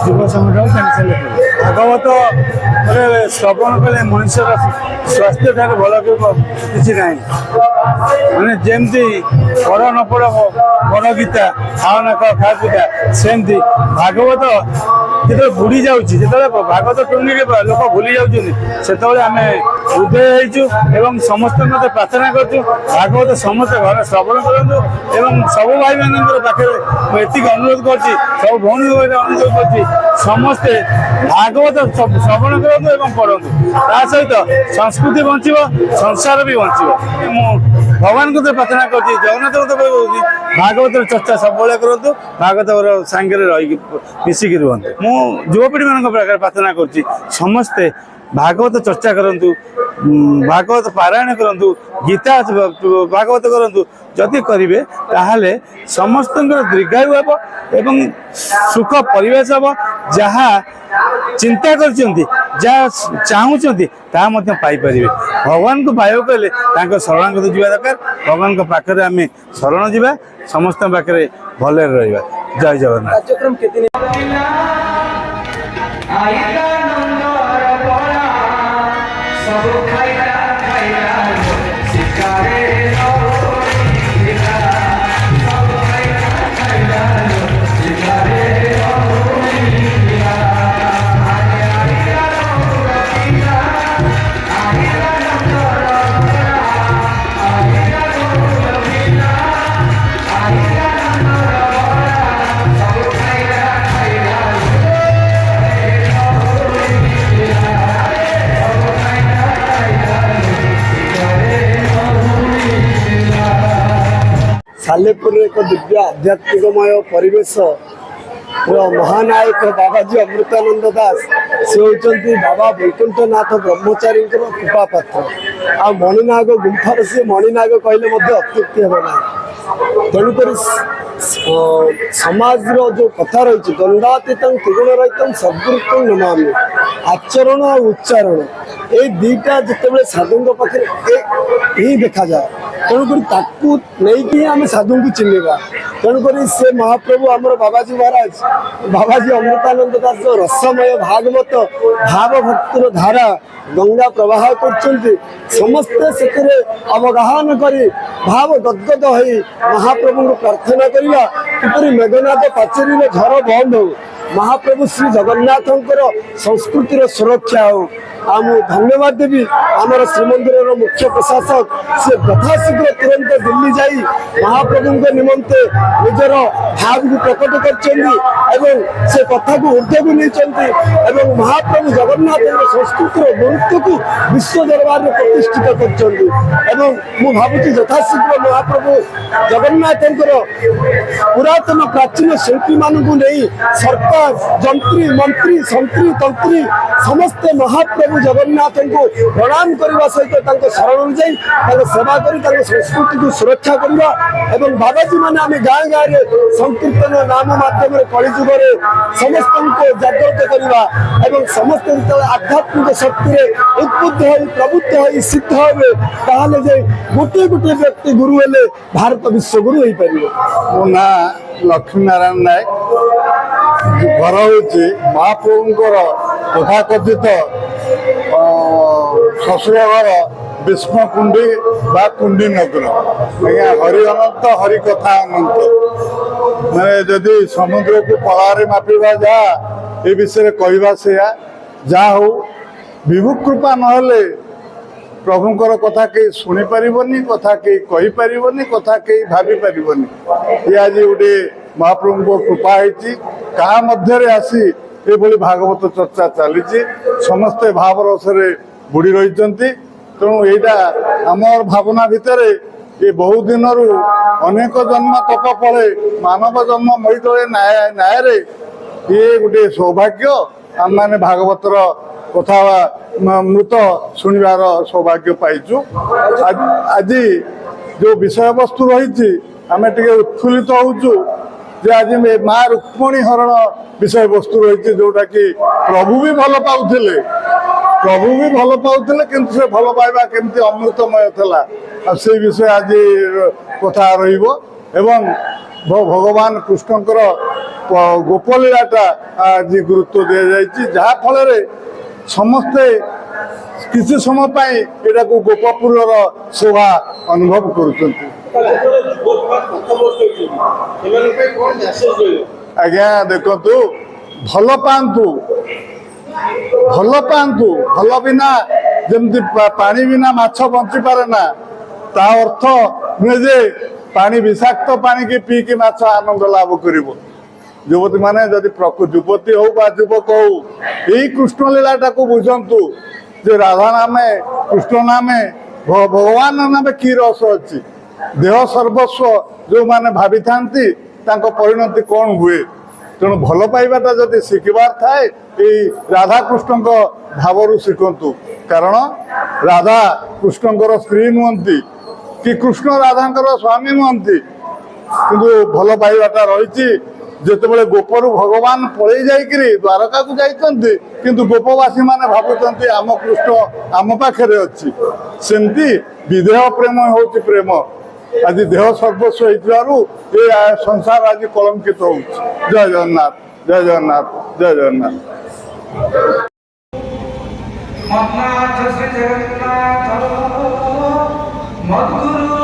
ଯୁବ ସଂଗଠନ କ୍ୟାନସେଲ କଲେ। ଭାଗବତ ଶ୍ରବଣ କଲେ ମଣିଷର ସ୍ୱାସ୍ଥ୍ୟ ଠାରୁ ଭଲ କିଛି ନାହିଁ। ମାନେ ଯେମିତି ପଢ଼ ନ ପଢ଼ ବଡ଼ ଗୀତା ଖାଅ ନା ଖାଅ ଖା ପିତା, ସେମିତି ଭାଗବତ ଯେତେବେଳେ ବୁଡ଼ି ଯାଉଛି, ଯେତେବେଳେ ଭାଗବତ ଟୁଙ୍ଗିରେ ଲୋକ ଭୁଲି ଯାଉଛନ୍ତି, ସେତେବେଳେ ଆମେ ଉଦୟ ହେଇଛୁ ଏବଂ ସମସ୍ତଙ୍କ ମତେ ପ୍ରାର୍ଥନା କରୁଛୁ ଭାଗବତ ସମସ୍ତେ ଘରେ ଶ୍ରବଣ କରନ୍ତୁ। ଏବଂ ସବୁ ଭାଇମାନଙ୍କର ପାଖରେ ମୁଁ ଏତିକି ଅନୁରୋଧ କରୁଛି, ସବୁ ଭଉଣୀ ଅନୁରୋଧ କରୁଛି, ସମସ୍ତେ ଭାଗବତ ଶ୍ରବଣ କରନ୍ତୁ ଏବଂ ପଢ଼ନ୍ତୁ। ତା ସହିତ ସଂସ୍କୃତି ବଞ୍ଚିବ, ସଂସାର ବି ବଞ୍ଚିବ। ମୁଁ ଭଗବାନଙ୍କୁ ତ ପ୍ରାର୍ଥନା କରୁଛି, ଜଗନ୍ନାଥଙ୍କୁ ତ କହୁଛି ଭାଗବତର ଚର୍ଚ୍ଚା ସବୁବେଳେ କରନ୍ତୁ, ଭାଗବତର ସାଙ୍ଗରେ ରହିକି ମିଶିକି ରୁହନ୍ତୁ। ମୁଁ ଯୁବପିଢ଼ିମାନଙ୍କ ପାଖରେ ପ୍ରାର୍ଥନା କରୁଛି, ସମସ୍ତେ ଭାଗବତ ଚର୍ଚ୍ଚା କରନ୍ତୁ, ଭାଗବତ ପାରାୟଣ କରନ୍ତୁ, ଗୀତା ଭାଗବତ କରନ୍ତୁ। ଯଦି କରିବେ ତାହେଲେ ସମସ୍ତଙ୍କର ଦୀର୍ଘାୟୁ ହେବ ଏବଂ ସୁଖ ପରିବେଶ ହେବ। ଯାହା ଚିନ୍ତା କରିଛନ୍ତି, ଯାହା ଚାହୁଁଛନ୍ତି, ତାହା ମଧ୍ୟ ପାଇପାରିବେ। ଭଗବାନଙ୍କୁ ପାଇବାକୁ ହେଲେ ତାଙ୍କ ଶରଣାଗତ ଯିବା ଦରକାର। ଭଗବାନଙ୍କ ପାଖରେ ଆମେ ଶରଣ ଯିବା, ସମସ୍ତଙ୍କ ପାଖରେ ଭଲରେ ରହିବା। ଜୟ ଜଗନ୍ନାଥ। କାର୍ଯ୍ୟକ୍ରମ କେତେ ଦିନ सालेपुर एक दिव्य आध्यात्मिकमय परिवेश महानायक बाबाजी अमृतानंद दास से होती बाबा वैकुंठनाथ ब्रह्मचारी कृपा पात्र आ मणिनाग गुंफार से मणिनाग कहले अत्युक्ति हे ना। तेणुक समाज जो कथा रही द्वंद्वातीत त्रिगुण रहित सद्गुरुत्व नमामि आचरण और उच्चारण ये दुईटा जिते साधु पाखे ही देखा जाए। तेणुक नहीं आम साधु को चिन्हवा। तेणुक से महाप्रभु आमर बाबाजी महाराज बाबाजी अमृतानंद दास जो रसमय भागवत भाव भक्तिर धारा गंगा प्रवाह कर समस्ते से अवगाहन करी भाव गदगद हो महाप्रभु को प्रार्थना करवा किपरि मेघनाथ पाचेरी झर बंद हो महाप्रभु श्री जगन्नाथंकर संस्कृतिर सुरक्षा हो। धन्यवाद देवी आमर श्रीमंदिर मुख्य प्रशासक से यथाशीघ्र तुरंत दिल्ली जाई महाप्रभु निमंते निजर भाव को प्रकट कर से कथा को ऊर्ध्व को नहीं महाप्रभु जगन्नाथ संस्कृतिर गुरुत्व को विश्व दरबार में प्रतिष्ठित कर भावुची यथाशीघ्र महाप्रभु जगन्नाथ पुरातन प्राचीन शिल्पी मानू नहीं सरकार जंत्री मंत्री संत्री तंत्री समस्ते महाप्रभु जगन्नाथ को प्रणाम करने सहित शरण जाई सेवा कर संस्कृति को सुरक्षा करवा एवं बाबाजी मैंने आम गाँ गाँव में संकीर्तन नाम माध्यम कलिजुग समस्त को जागृत करवा एवं समस्त आध्यात्मिक शक्ति उद्बुद्ध हो प्रबुद्ध हो सिद्ध हे ताहले गोटे गोटे व्यक्ति गुरु हेले भारत विश्व गुरु हो पार। मो ना लक्ष्मी नारायण नायक घर हूँ महाप्रभुंर तथाकथित शशुर घर विष्णु कुंडी बा कुंडी नगर आज्ञा हरि अनंत हरि कथा अनंत मैंने जदि समुद्र को पलारे मापिबा जा ये विषय कहवा से जा हो विभु कृपा नहले प्रभुंकर कथा कई शुणी पारिबनी कथा कई कही पारिबनी कथा कई भाभी पारिबनी ये आज गोटे महाप्रभु को कृपा होती कहा मध्य आसी ये भागवत चर्चा चली समस्ते भाव रसरे बुड़ी रही तेणु यहाँ आमर भावना भितर ये बहु दिन अनेक जन्म तप फले मानव जन्म मईतले न्याय ये गोटे सौभाग्य आम मैंने भागवतर कथा मृत शुणवार सौभाग्य पाइचु। आज जो विषय वस्तु रही आम टे उत्फुल्लित होचु जे आज माँ रुक्मणी हरण विषय वस्तु रही जोटा कि प्रभु भी भल पाउथिले किंतु से भल पाइबा केमती अमृतमय था से विषय आज कथा रहिबो एवं भगवान कृष्णकर ଗୋପଲୀଳାଟା ଆଜି ଗୁରୁତ୍ୱ ଦିଆଯାଇଛି, ଯାହାଫଳରେ ସମସ୍ତେ କିଛି ସମୟ ପାଇଁ ଏଟାକୁ ଗୋପପୁରର ଶୋଭା ଅନୁଭବ କରୁଛନ୍ତି। ଆଜ୍ଞା ଦେଖନ୍ତୁ, ଭଲ ପାଆନ୍ତୁ, ଭଲ ବିନା ଯେମିତି ପାଣି ବିନା ମାଛ ବଞ୍ଚିପାରେ ନା, ତା ଅର୍ଥ ନୁହେଁ ଯେ ପାଣି ବିଷାକ୍ତ ପାଣିକି ପିଇକି ମାଛ ଆନନ୍ଦ ଲାଭ କରିବ। ଯୁବତୀମାନେ ଯଦି ଯୁବତୀ ହଉ ବା ଯୁବକ ହଉ, ଏଇ କୃଷ୍ଣ ଲୀଳାଟାକୁ ବୁଝନ୍ତୁ ଯେ ରାଧା ନାମେ କୃଷ୍ଣ ନାମେ ଭଗବାନ ନାମେ କି ରସ ଅଛି। ଦେହ ସର୍ବସ୍ୱ ଯେଉଁମାନେ ଭାବିଥାନ୍ତି ତାଙ୍କ ପରିଣତି କ'ଣ ହୁଏ। ତେଣୁ ଭଲ ପାଇବାଟା ଯଦି ଶିଖିବାର ଥାଏ ଏଇ ରାଧାକୃଷ୍ଣଙ୍କ ଭାବରୁ ଶିଖନ୍ତୁ। କାରଣ ରାଧା କୃଷ୍ଣଙ୍କର ସ୍ତ୍ରୀ ନୁହନ୍ତି କି କୃଷ୍ଣ ରାଧାଙ୍କର ସ୍ୱାମୀ ନୁହନ୍ତି, କିନ୍ତୁ ଭଲ ପାଇବାଟା ରହିଛି। ଯେତେବେଳେ ଗୋପରୁ ଭଗବାନ ପଳେଇ ଯାଇକିରି ଦ୍ୱାରକାକୁ ଯାଇଛନ୍ତି, କିନ୍ତୁ ଗୋପବାସୀ ମାନେ ଭାବୁଛନ୍ତି ଆମ କୃଷ୍ଣ ଆମ ପାଖରେ ଅଛି। ସେମିତି ବିଦେହ ପ୍ରେମ ହେଉଛି ପ୍ରେମ। ଆଜି ଦେହ ସର୍ବସ୍ୱ ହେଇଥିବାରୁ ଏ ସଂସାର ଆଜି କଳଙ୍କିତ ହେଉଛି। ଜୟ ଜଗନ୍ନାଥ, ଜୟ ଜଗନ୍ନାଥ, ଜୟ ଜଗନ୍ନାଥ। ମନ୍ନାଥ ଶ୍ରୀ ଜଗନ୍ନାଥ ମଦ୍ଗୁରୁ